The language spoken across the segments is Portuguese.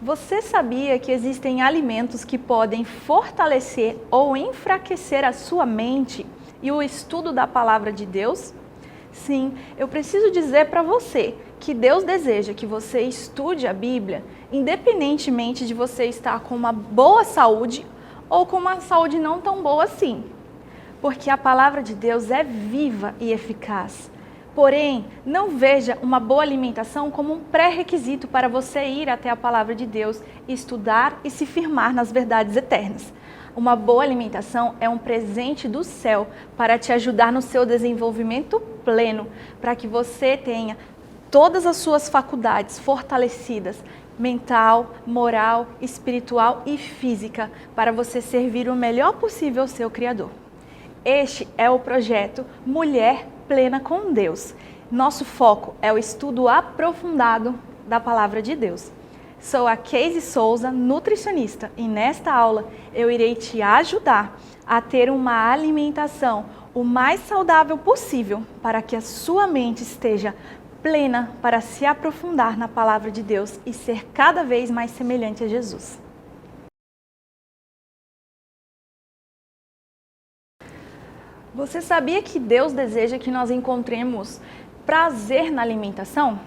Você sabia que existem alimentos que podem fortalecer ou enfraquecer a sua mente e o estudo da palavra de Deus? Sim, eu preciso dizer para você que Deus deseja que você estude a Bíblia, independentemente de você estar com uma boa saúde ou com uma saúde não tão boa assim. Porque a palavra de Deus é viva e eficaz. Porém, não veja uma boa alimentação como um pré-requisito para você ir até a palavra de Deus, estudar e se firmar nas verdades eternas. Uma boa alimentação é um presente do céu para te ajudar no seu desenvolvimento pleno, para que você tenha todas as suas faculdades fortalecidas, mental, moral, espiritual e física, para você servir o melhor possível ao seu Criador. Este é o projeto Mulher Plena com Deus. Nosso foco é o estudo aprofundado da Palavra de Deus. Sou a Casey Souza, nutricionista, e nesta aula eu irei te ajudar a ter uma alimentação o mais saudável possível para que a sua mente esteja plena para se aprofundar na Palavra de Deus e ser cada vez mais semelhante a Jesus. Você sabia que Deus deseja que nós encontremos prazer na alimentação?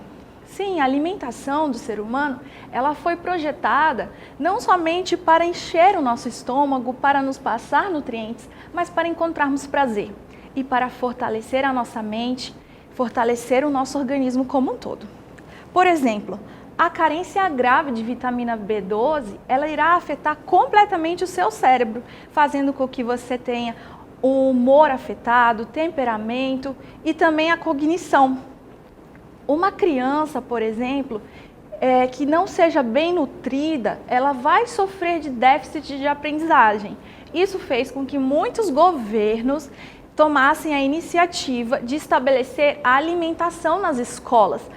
Sim, a alimentação do ser humano, ela foi projetada não somente para encher o nosso estômago, para nos passar nutrientes, mas para encontrarmos prazer e para fortalecer a nossa mente, fortalecer o nosso organismo como um todo. Por exemplo, a carência grave de vitamina B12, ela irá afetar completamente o seu cérebro, fazendo com que você tenha o humor afetado, o temperamento e também a cognição. Uma criança, por exemplo, que não seja bem nutrida, ela vai sofrer de déficit de aprendizagem. Isso fez com que muitos governos tomassem a iniciativa de estabelecer a alimentação nas escolas,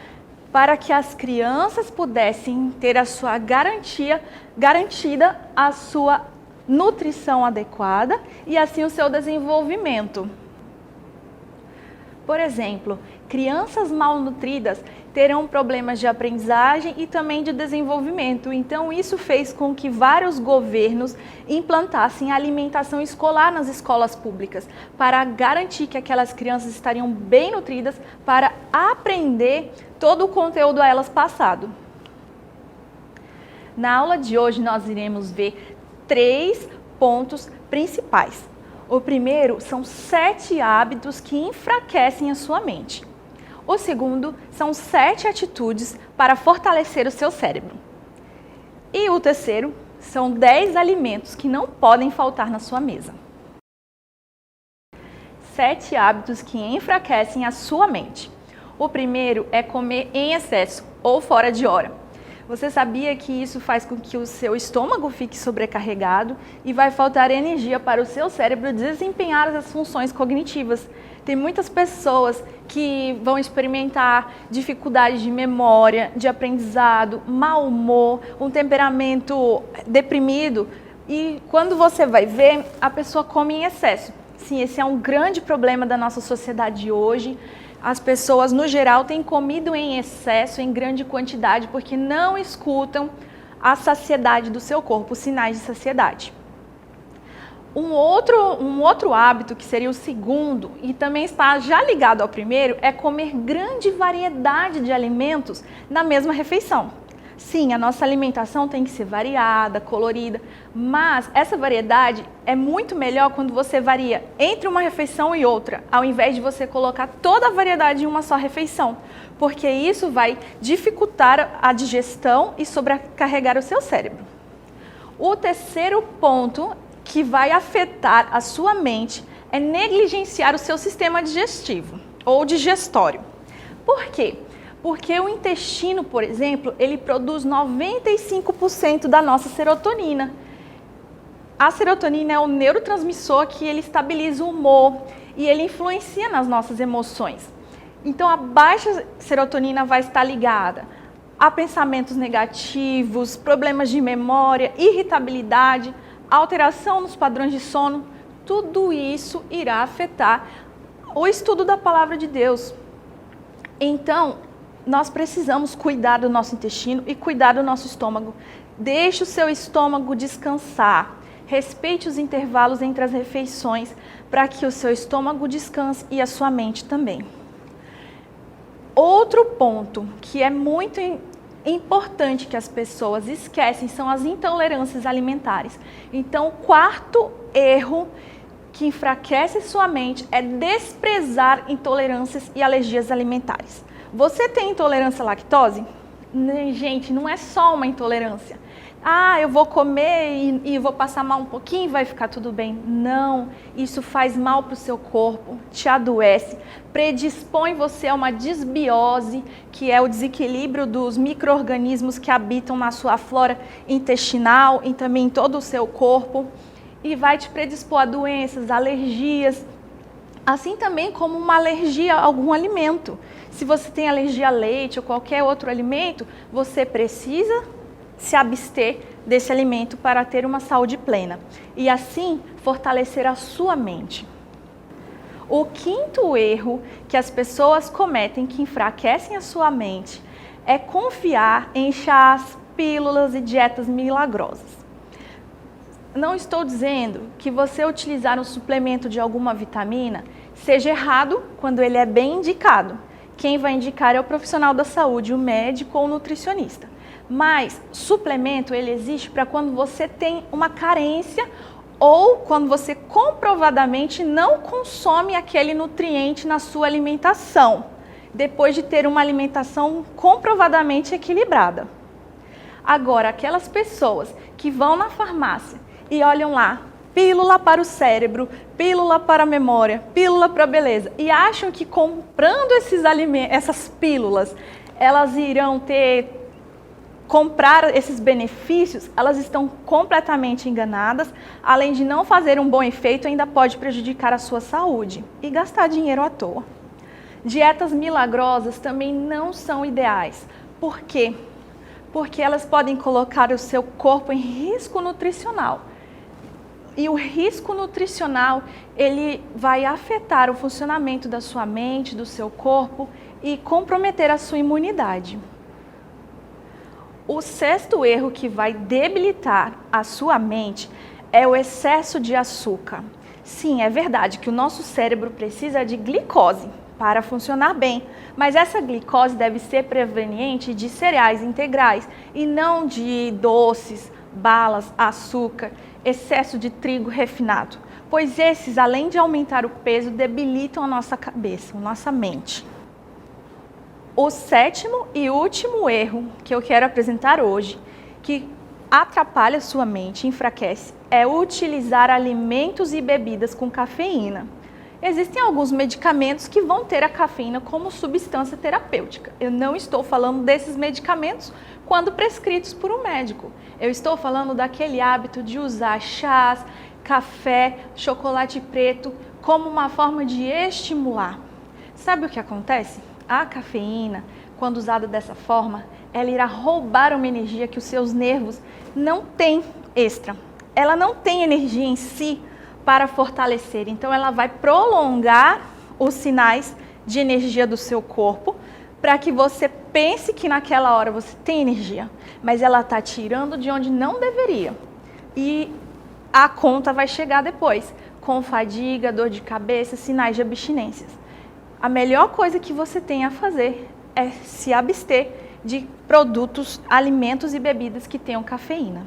para que as crianças pudessem ter a sua garantida a sua nutrição adequada e assim o seu desenvolvimento. Por exemplo, crianças malnutridas terão problemas de aprendizagem e também de desenvolvimento. Então, isso fez com que vários governos implantassem a alimentação escolar nas escolas públicas, para garantir que aquelas crianças estariam bem nutridas para aprender todo o conteúdo a elas passado. Na aula de hoje, nós iremos ver 3 pontos principais. O primeiro são 7 hábitos que enfraquecem a sua mente. O segundo são 7 atitudes para fortalecer o seu cérebro. E o terceiro são 10 alimentos que não podem faltar na sua mesa. 7 hábitos que enfraquecem a sua mente. O primeiro é comer em excesso ou fora de hora. Você sabia que isso faz com que o seu estômago fique sobrecarregado e vai faltar energia para o seu cérebro desempenhar as funções cognitivas? Tem muitas pessoas que vão experimentar dificuldades de memória, de aprendizado, mau humor, um temperamento deprimido e quando você vai ver, a pessoa come em excesso. Sim, esse é um grande problema da nossa sociedade hoje. As pessoas, no geral, têm comido em excesso, em grande quantidade, porque não escutam a saciedade do seu corpo, os sinais de saciedade. Um outro hábito, que seria o segundo, e também está já ligado ao primeiro, é comer grande variedade de alimentos na mesma refeição. Sim, a nossa alimentação tem que ser variada, colorida, mas essa variedade é muito melhor quando você varia entre uma refeição e outra, ao invés de você colocar toda a variedade em uma só refeição, porque isso vai dificultar a digestão e sobrecarregar o seu cérebro. O terceiro ponto que vai afetar a sua mente é negligenciar o seu sistema digestivo ou digestório. Por quê? Porque o intestino, por exemplo, ele produz 95% da nossa serotonina. A serotonina é o neurotransmissor que ele estabiliza o humor e ele influencia nas nossas emoções. Então, a baixa serotonina vai estar ligada a pensamentos negativos, problemas de memória, irritabilidade, alteração nos padrões de sono. Tudo isso irá afetar o estudo da palavra de Deus. Então, nós precisamos cuidar do nosso intestino e cuidar do nosso estômago. Deixe o seu estômago descansar. Respeite os intervalos entre as refeições para que o seu estômago descanse e a sua mente também. Outro ponto que é muito importante que as pessoas esquecem são as intolerâncias alimentares. Então, o quarto erro que enfraquece sua mente é desprezar intolerâncias e alergias alimentares. Você tem intolerância à lactose? Gente, não é só uma intolerância. Eu vou comer e vou passar mal um pouquinho e vai ficar tudo bem. Não, isso faz mal para o seu corpo, te adoece, predispõe você a uma disbiose, que é o desequilíbrio dos micro-organismos que habitam na sua flora intestinal e também em todo o seu corpo, e vai te predispor a doenças, alergias, assim também como uma alergia a algum alimento. Se você tem alergia a leite ou qualquer outro alimento, você precisa se abster desse alimento para ter uma saúde plena e assim fortalecer a sua mente. O quinto erro que as pessoas cometem que enfraquecem a sua mente é confiar em chás, pílulas e dietas milagrosas. Não estou dizendo que você utilizar um suplemento de alguma vitamina seja errado quando ele é bem indicado. Quem vai indicar é o profissional da saúde, o médico ou o nutricionista. Mas suplemento ele existe para quando você tem uma carência ou quando você comprovadamente não consome aquele nutriente na sua alimentação, depois de ter uma alimentação comprovadamente equilibrada. Agora, aquelas pessoas que vão na farmácia e olham lá, pílula para o cérebro, pílula para a memória, pílula para a beleza, e acham que comprando esses alimentos, essas pílulas, elas irão comprar esses benefícios, elas estão completamente enganadas, além de não fazer um bom efeito, ainda pode prejudicar a sua saúde e gastar dinheiro à toa. Dietas milagrosas também não são ideais. Por quê? Porque elas podem colocar o seu corpo em risco nutricional. E o risco nutricional, ele vai afetar o funcionamento da sua mente, do seu corpo e comprometer a sua imunidade. O sexto erro que vai debilitar a sua mente é o excesso de açúcar. Sim, é verdade que o nosso cérebro precisa de glicose para funcionar bem, mas essa glicose deve ser proveniente de cereais integrais e não de doces, balas, açúcar, excesso de trigo refinado, pois esses, além de aumentar o peso, debilitam a nossa cabeça, a nossa mente. O sétimo e último erro que eu quero apresentar hoje, que atrapalha a sua mente e enfraquece, é utilizar alimentos e bebidas com cafeína. Existem alguns medicamentos que vão ter a cafeína como substância terapêutica. Eu não estou falando desses medicamentos quando prescritos por um médico. Eu estou falando daquele hábito de usar chás, café, chocolate preto como uma forma de estimular. Sabe o que acontece? A cafeína, quando usada dessa forma, ela irá roubar uma energia que os seus nervos não têm extra. Ela não tem energia em si para fortalecer, então ela vai prolongar os sinais de energia do seu corpo para que você pense que naquela hora você tem energia, mas ela está tirando de onde não deveria. E a conta vai chegar depois, com fadiga, dor de cabeça, sinais de abstinências. A melhor coisa que você tem a fazer é se abster de produtos, alimentos e bebidas que tenham cafeína.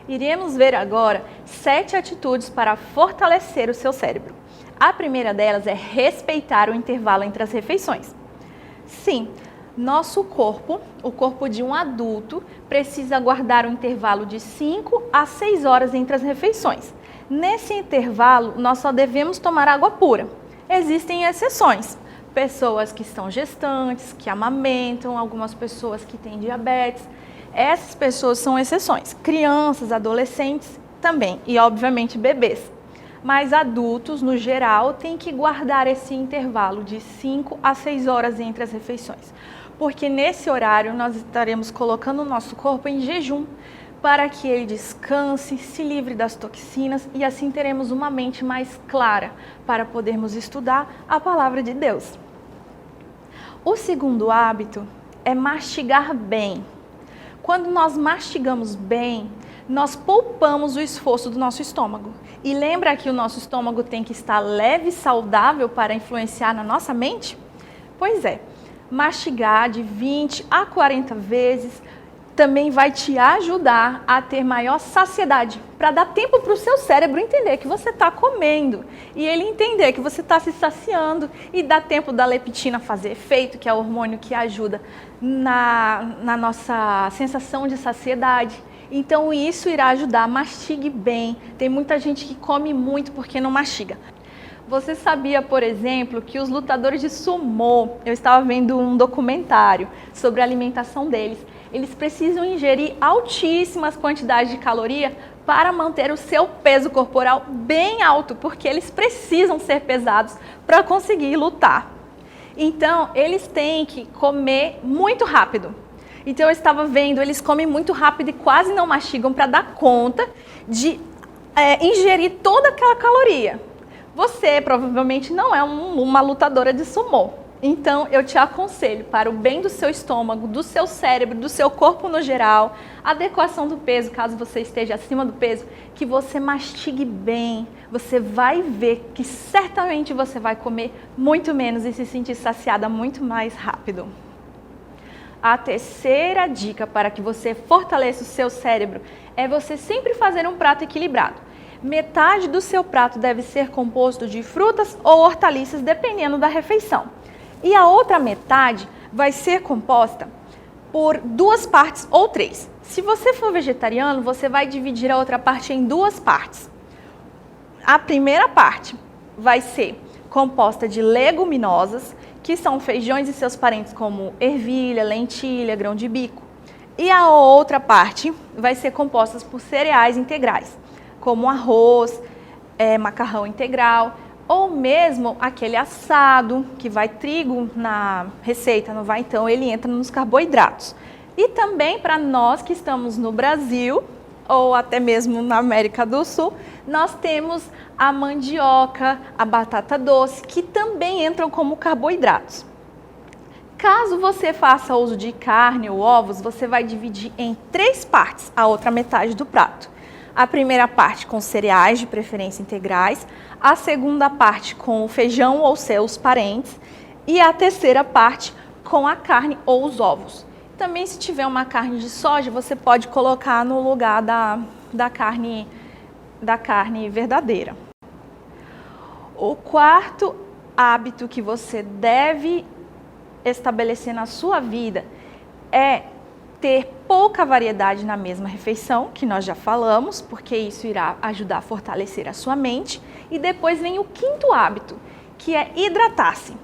Iremos ver agora 7 atitudes para fortalecer o seu cérebro. A primeira delas é respeitar o intervalo entre as refeições. Sim, nosso corpo, o corpo de um adulto, precisa guardar um intervalo de 5 a 6 horas entre as refeições. Nesse intervalo, nós só devemos tomar água pura. Existem exceções, pessoas que estão gestantes, que amamentam, algumas pessoas que têm diabetes. Essas pessoas são exceções, crianças, adolescentes também e obviamente bebês. Mas adultos, no geral, têm que guardar esse intervalo de 5 a 6 horas entre as refeições. Porque nesse horário nós estaremos colocando o nosso corpo em jejum, para que ele descanse, se livre das toxinas e assim teremos uma mente mais clara para podermos estudar a palavra de Deus. O segundo hábito é mastigar bem. Quando nós mastigamos bem, nós poupamos o esforço do nosso estômago. E lembra que o nosso estômago tem que estar leve e saudável para influenciar na nossa mente? Pois é, mastigar de 20 a 40 vezes também vai te ajudar a ter maior saciedade, para dar tempo para o seu cérebro entender que você está comendo e ele entender que você está se saciando e dá tempo da leptina fazer efeito, que é o hormônio que ajuda na nossa sensação de saciedade. Então isso irá ajudar, mastigue bem. Tem muita gente que come muito porque não mastiga. Você sabia, por exemplo, que os lutadores de sumô, eu estava vendo um documentário sobre a alimentação deles, eles precisam ingerir altíssimas quantidades de caloria para manter o seu peso corporal bem alto, porque eles precisam ser pesados para conseguir lutar. Então, eles têm que comer muito rápido. Então, eu estava vendo, eles comem muito rápido e quase não mastigam para dar conta de ingerir toda aquela caloria. Você provavelmente não é uma lutadora de sumô. Então, eu te aconselho, para o bem do seu estômago, do seu cérebro, do seu corpo no geral, adequação do peso, caso você esteja acima do peso, que você mastigue bem. Você vai ver que certamente você vai comer muito menos e se sentir saciada muito mais rápido. A terceira dica para que você fortaleça o seu cérebro é você sempre fazer um prato equilibrado. Metade do seu prato deve ser composto de frutas ou hortaliças, dependendo da refeição. E a outra metade vai ser composta por 2 partes ou 3. Se você for vegetariano, você vai dividir a outra parte em 2 partes. A primeira parte vai ser composta de leguminosas, que são feijões e seus parentes como ervilha, lentilha, grão de bico. E a outra parte vai ser composta por cereais integrais, como arroz, macarrão integral, ou mesmo aquele assado, que vai trigo na receita, não vai? Então ele entra nos carboidratos. E também para nós que estamos no Brasil, ou até mesmo na América do Sul, nós temos a mandioca, a batata doce, que também entram como carboidratos. Caso você faça uso de carne ou ovos, você vai dividir em 3 partes a outra metade do prato. A primeira parte com cereais, de preferência integrais, a segunda parte com o feijão ou seus parentes e a terceira parte com a carne ou os ovos. Também, se tiver uma carne de soja, você pode colocar no lugar da carne verdadeira. O quarto hábito que você deve estabelecer na sua vida é ter pouca variedade na mesma refeição, que nós já falamos, porque isso irá ajudar a fortalecer a sua mente. E depois vem o quinto hábito, que é hidratar-se.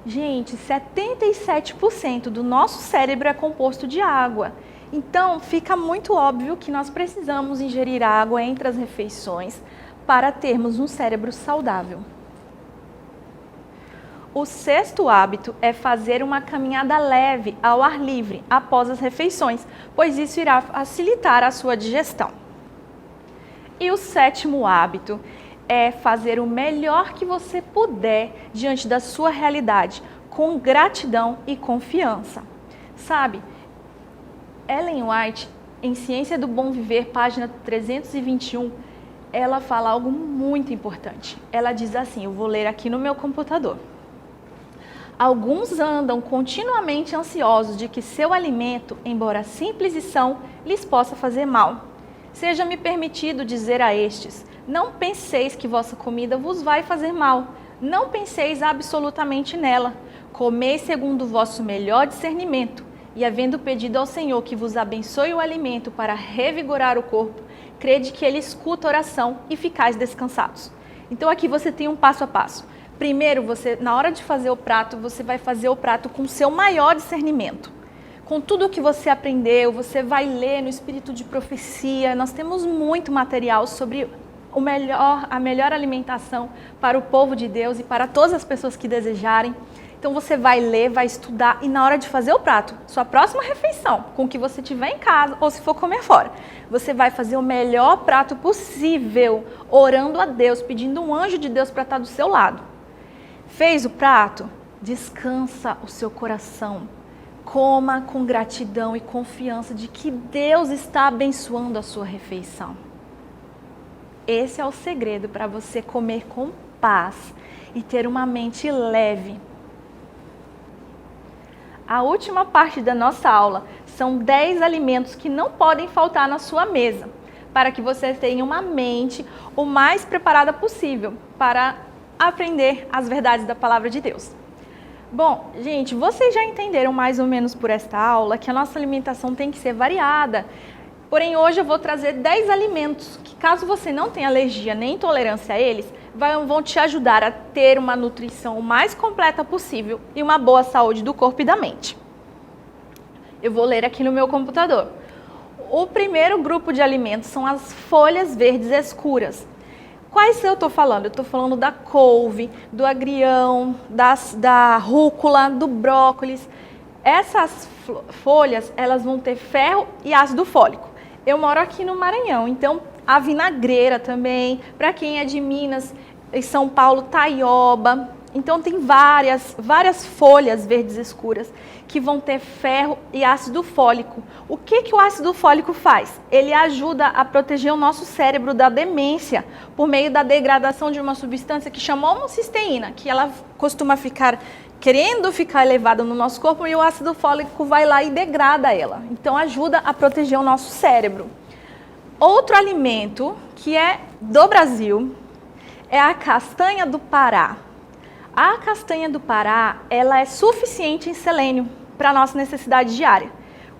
Gente, 77% do nosso cérebro é composto de água. Então, fica muito óbvio que nós precisamos ingerir água entre as refeições para termos um cérebro saudável. O sexto hábito é fazer uma caminhada leve ao ar livre após as refeições, pois isso irá facilitar a sua digestão. E o sétimo hábito é fazer o melhor que você puder diante da sua realidade, com gratidão e confiança. Sabe, Ellen White, em Ciência do Bom Viver, página 321, ela fala algo muito importante. Ela diz assim, eu vou ler aqui no meu computador. Alguns andam continuamente ansiosos de que seu alimento, embora simples e são, lhes possa fazer mal. Seja-me permitido dizer a estes, não penseis que vossa comida vos vai fazer mal. Não penseis absolutamente nela. Comei segundo o vosso melhor discernimento. E havendo pedido ao Senhor que vos abençoe o alimento para revigorar o corpo, crede que Ele escuta a oração e ficais descansados. Então aqui você tem um passo a passo. Primeiro, na hora de fazer o prato, você vai fazer o prato com o seu maior discernimento. Com tudo o que você aprendeu, você vai ler no espírito de profecia. Nós temos muito material sobre a melhor alimentação para o povo de Deus e para todas as pessoas que desejarem. Então você vai ler, vai estudar e na hora de fazer o prato, sua próxima refeição, com o que você tiver em casa ou se for comer fora, você vai fazer o melhor prato possível, orando a Deus, pedindo um anjo de Deus para estar do seu lado. Fez o prato? Descansa o seu coração. Coma com gratidão e confiança de que Deus está abençoando a sua refeição. Esse é o segredo para você comer com paz e ter uma mente leve. A última parte da nossa aula são 10 alimentos que não podem faltar na sua mesa, para que você tenha uma mente o mais preparada possível para aprender as verdades da palavra de Deus. Bom, gente, vocês já entenderam mais ou menos por esta aula que a nossa alimentação tem que ser variada. Porém, hoje eu vou trazer 10 alimentos que, caso você não tenha alergia nem intolerância a eles, vão te ajudar a ter uma nutrição o mais completa possível e uma boa saúde do corpo e da mente. Eu vou ler aqui no meu computador. O primeiro grupo de alimentos são as folhas verdes escuras. Quais eu estou falando? Eu estou falando da couve, do agrião, da rúcula, do brócolis. Essas folhas, elas vão ter ferro e ácido fólico. Eu moro aqui no Maranhão, então a vinagreira também, para quem é de Minas e São Paulo, taioba. Então tem várias folhas verdes escuras que vão ter ferro e ácido fólico. O que o ácido fólico faz? Ele ajuda a proteger o nosso cérebro da demência por meio da degradação de uma substância que chama homocisteína, que ela costuma querendo ficar elevada no nosso corpo, e o ácido fólico vai lá e degrada ela. Então ajuda a proteger o nosso cérebro. Outro alimento que é do Brasil é a castanha do Pará. A castanha do Pará, ela é suficiente em selênio para a nossa necessidade diária.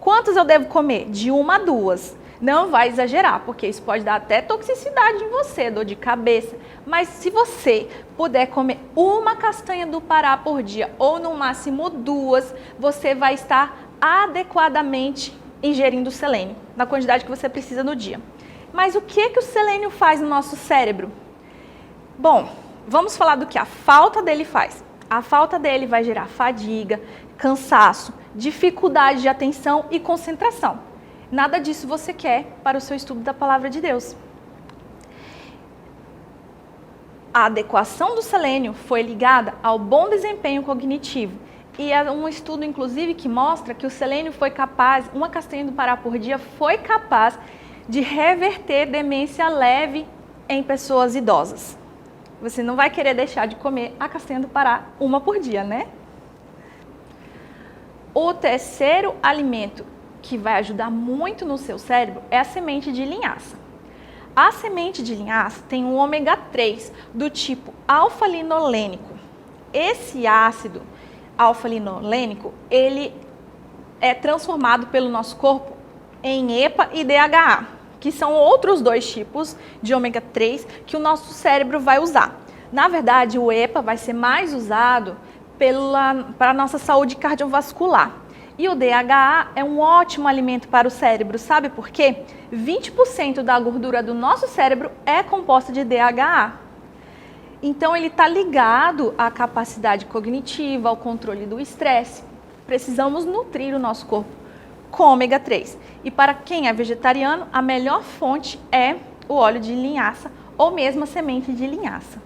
Quantos eu devo comer? De 1 a 2. Não vai exagerar, porque isso pode dar até toxicidade em você, dor de cabeça. Mas se você puder comer uma castanha do Pará por dia, ou no máximo 2, você vai estar adequadamente ingerindo selênio, na quantidade que você precisa no dia. Mas o que o selênio faz no nosso cérebro? Bom, vamos falar do que a falta dele faz. A falta dele vai gerar fadiga, cansaço, dificuldade de atenção e concentração. Nada disso você quer para o seu estudo da palavra de Deus. A adequação do selênio foi ligada ao bom desempenho cognitivo. E é um estudo, inclusive, que mostra que o selênio foi capaz, uma castanha do Pará por dia, foi capaz de reverter demência leve em pessoas idosas. Você não vai querer deixar de comer a castanha do Pará uma por dia, né? O terceiro alimento que vai ajudar muito no seu cérebro é a semente de linhaça. A semente de linhaça tem um ômega 3 do tipo alfa-linolênico. Esse ácido alfa-linolênico, ele é transformado pelo nosso corpo em EPA e DHA, que são outros 2 tipos de ômega 3 que o nosso cérebro vai usar. Na verdade, o EPA vai ser mais usado para a nossa saúde cardiovascular. E o DHA é um ótimo alimento para o cérebro, sabe por quê? 20% da gordura do nosso cérebro é composta de DHA. Então, ele está ligado à capacidade cognitiva, ao controle do estresse. Precisamos nutrir o nosso corpo com ômega 3. E para quem é vegetariano, a melhor fonte é o óleo de linhaça ou mesmo a semente de linhaça.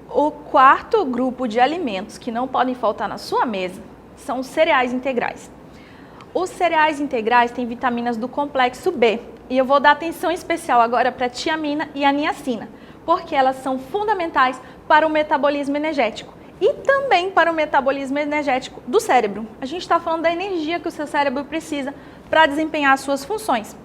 O quarto grupo de alimentos que não podem faltar na sua mesa são os cereais integrais. Os cereais integrais têm vitaminas do complexo B e eu vou dar atenção especial agora para a tiamina e a niacina, porque elas são fundamentais para o metabolismo energético e também para o metabolismo energético do cérebro. A gente está falando da energia que o seu cérebro precisa para desempenhar as suas funções.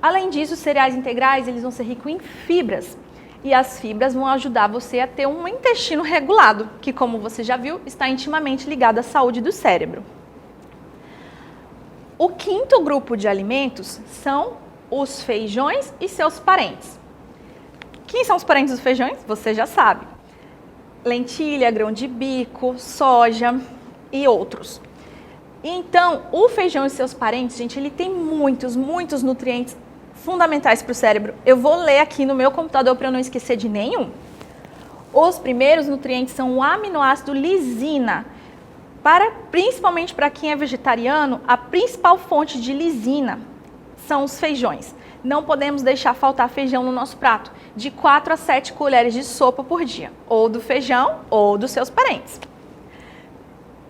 Além disso, os cereais integrais eles vão ser ricos em fibras. E as fibras vão ajudar você a ter um intestino regulado, que, como você já viu, está intimamente ligado à saúde do cérebro. O quinto grupo de alimentos são os feijões e seus parentes. Quem são os parentes dos feijões? Você já sabe. Lentilha, grão de bico, soja e outros. Então, o feijão e seus parentes, gente, ele tem muitos nutrientes fundamentais para o cérebro. Eu vou ler aqui no meu computador para eu não esquecer de nenhum. Os primeiros nutrientes são o aminoácido lisina. Principalmente para quem é vegetariano, a principal fonte de lisina são os feijões. Não podemos deixar faltar feijão no nosso prato. De 4 a 7 colheres de sopa por dia. Ou do feijão ou dos seus parentes.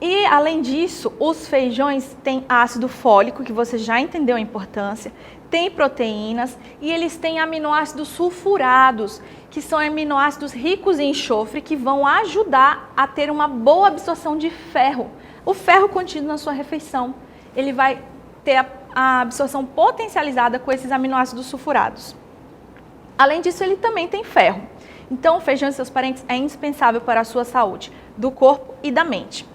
E, além disso, os feijões têm ácido fólico, que você já entendeu a importância, tem proteínas e eles têm aminoácidos sulfurados, que são aminoácidos ricos em enxofre, que vão ajudar a ter uma boa absorção de ferro. O ferro contido na sua refeição, ele vai ter a absorção potencializada com esses aminoácidos sulfurados. Além disso, ele também tem ferro. Então, o feijão e seus parentes é indispensável para a sua saúde, do corpo e da mente.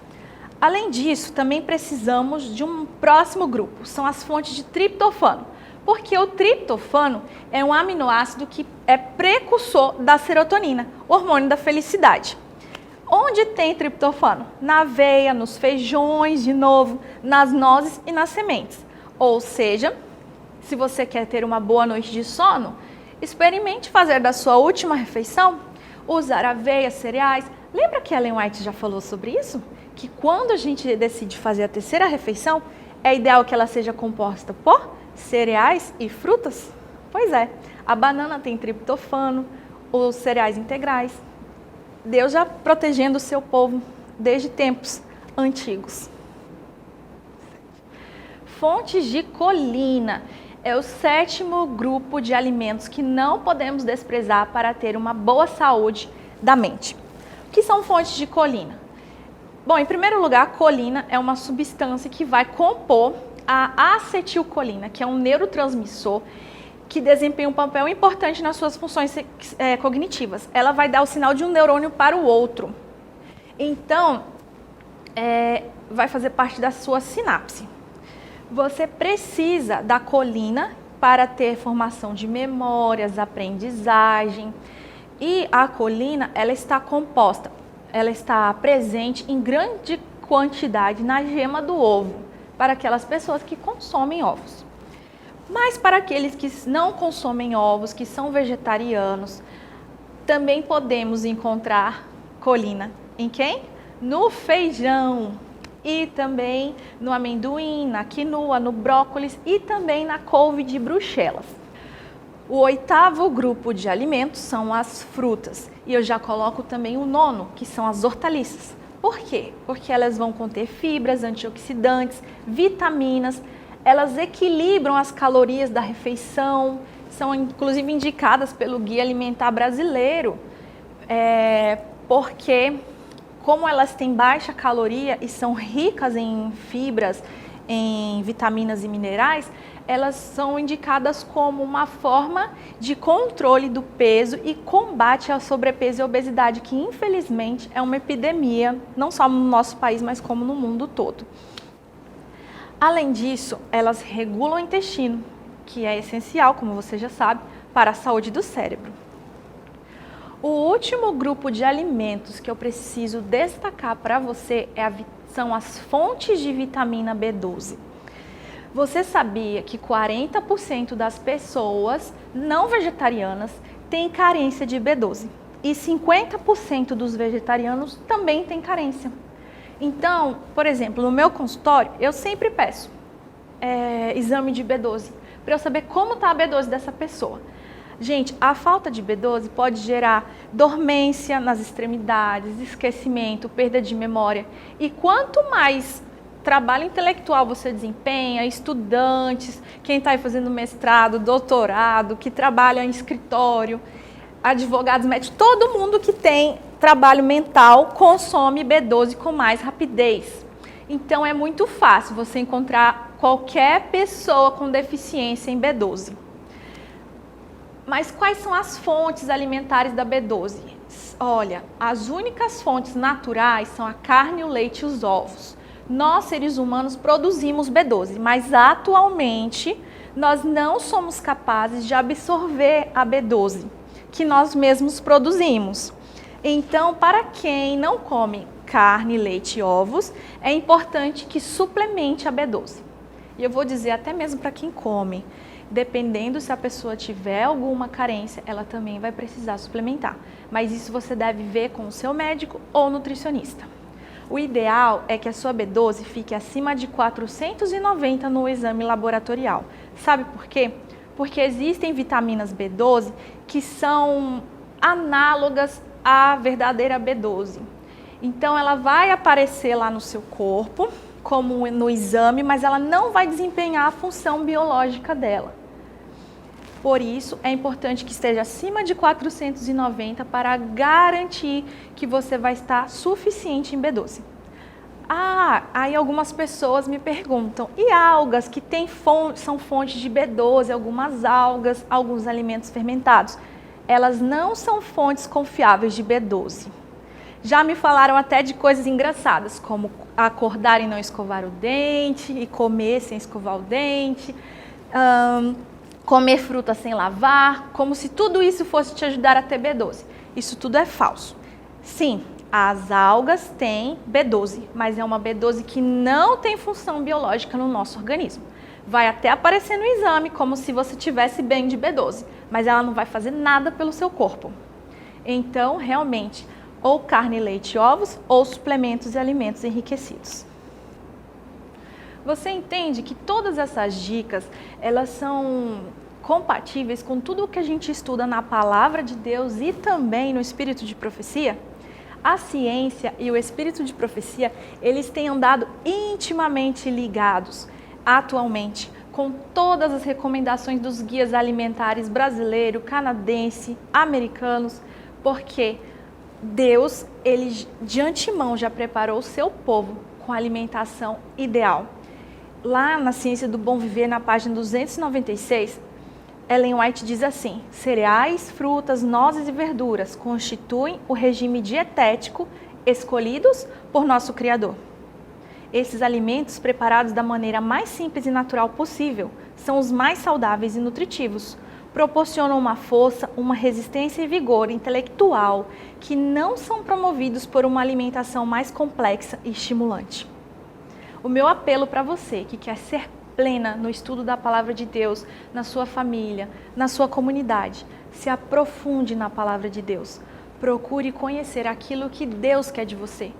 Além disso, também precisamos de um próximo grupo, são as fontes de triptofano, porque o triptofano é um aminoácido que é precursor da serotonina, hormônio da felicidade. Onde tem triptofano? Na aveia, nos feijões, de novo, nas nozes e nas sementes. Ou seja, se você quer ter uma boa noite de sono, experimente fazer da sua última refeição, usar aveia, cereais. Lembra que Ellen White já falou sobre isso? Que quando a gente decide fazer a terceira refeição, é ideal que ela seja composta por cereais e frutas? Pois é, a banana tem triptofano, os cereais integrais. Deus já protegendo o seu povo desde tempos antigos. Fontes de colina é o 7º grupo de alimentos que não podemos desprezar para ter uma boa saúde da mente. O que são fontes de colina? Bom, em primeiro lugar, a colina é uma substância que vai compor a acetilcolina, que é um neurotransmissor que desempenha um papel importante nas suas funções cognitivas. Ela vai dar o sinal de um neurônio para o outro. Então, vai fazer parte da sua sinapse. Você precisa da colina para ter formação de memórias, aprendizagem. E a colina, ela está presente em grande quantidade na gema do ovo, para aquelas pessoas que consomem ovos. Mas para aqueles que não consomem ovos, que são vegetarianos, também podemos encontrar colina em quem? No feijão e também no amendoim, na quinoa, no brócolis e também na couve de Bruxelas. O 8º grupo de alimentos são as frutas e eu já coloco também o 9º, que são as hortaliças. Por quê? Porque elas vão conter fibras, antioxidantes, vitaminas, elas equilibram as calorias da refeição, são inclusive indicadas pelo Guia Alimentar Brasileiro, porque como elas têm baixa caloria e são ricas em fibras, em vitaminas e minerais, elas são indicadas como uma forma de controle do peso e combate ao sobrepeso e obesidade, que infelizmente é uma epidemia, não só no nosso país, mas como no mundo todo. Além disso, elas regulam o intestino, que é essencial, como você já sabe, para a saúde do cérebro. O último grupo de alimentos que eu preciso destacar para você são as fontes de vitamina B12. Você sabia que 40% das pessoas não vegetarianas têm carência de B12 e 50% dos vegetarianos também têm carência. Então, por exemplo, no meu consultório, eu sempre peço exame de B12 para eu saber como está a B12 dessa pessoa. Gente, a falta de B12 pode gerar dormência nas extremidades, esquecimento, perda de memória. E quanto mais trabalho intelectual você desempenha, estudantes, quem está aí fazendo mestrado, doutorado, que trabalha em escritório, advogados, médicos, todo mundo que tem trabalho mental consome B12 com mais rapidez. Então é muito fácil você encontrar qualquer pessoa com deficiência em B12. Mas quais são as fontes alimentares da B12? Olha, as únicas fontes naturais são a carne, o leite e os ovos. Nós, seres humanos, produzimos B12, mas atualmente nós não somos capazes de absorver a B12 que nós mesmos produzimos. Então, para quem não come carne, leite e ovos, é importante que suplemente a B12. E eu vou dizer até mesmo para quem come, dependendo se a pessoa tiver alguma carência, ela também vai precisar suplementar. Mas isso você deve ver com o seu médico ou nutricionista. O ideal é que a sua B12 fique acima de 490 no exame laboratorial. Sabe por quê? Porque existem vitaminas B12 que são análogas à verdadeira B12. Então ela vai aparecer lá no seu corpo, como no exame, mas ela não vai desempenhar a função biológica dela. Por isso, é importante que esteja acima de 490 para garantir que você vai estar suficiente em B12. Aí algumas pessoas me perguntam, e algas que são fontes de B12, algumas algas, alguns alimentos fermentados, elas não são fontes confiáveis de B12. Já me falaram até de coisas engraçadas, como acordar e não escovar o dente, e comer sem escovar o dente, comer fruta sem lavar, como se tudo isso fosse te ajudar a ter B12. Isso tudo é falso. Sim, as algas têm B12, mas é uma B12 que não tem função biológica no nosso organismo. Vai até aparecer no exame como se você tivesse bem de B12, mas ela não vai fazer nada pelo seu corpo. Então, realmente, ou carne, leite e ovos, ou suplementos e alimentos enriquecidos. Você entende que todas essas dicas, elas são compatíveis com tudo o que a gente estuda na Palavra de Deus e também no Espírito de Profecia? A ciência e o Espírito de Profecia, eles têm andado intimamente ligados, atualmente, com todas as recomendações dos guias alimentares brasileiro, canadense, americanos, porque Deus, ele de antemão já preparou o seu povo com a alimentação ideal. Lá na Ciência do Bom Viver, na página 296, Ellen White diz assim: cereais, frutas, nozes e verduras constituem o regime dietético escolhidos por nosso Criador. Esses alimentos, preparados da maneira mais simples e natural possível, são os mais saudáveis e nutritivos. Proporcionam uma força, uma resistência e vigor intelectual que não são promovidos por uma alimentação mais complexa e estimulante. O meu apelo para você que quer ser plena no estudo da Palavra de Deus, na sua família, na sua comunidade, se aprofunde na Palavra de Deus. Procure conhecer aquilo que Deus quer de você.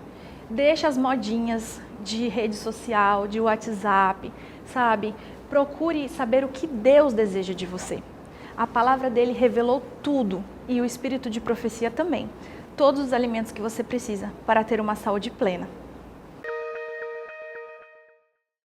Deixe as modinhas de rede social, de WhatsApp, sabe? Procure saber o que Deus deseja de você. A palavra dele revelou tudo e o Espírito de Profecia também. Todos os alimentos que você precisa para ter uma saúde plena.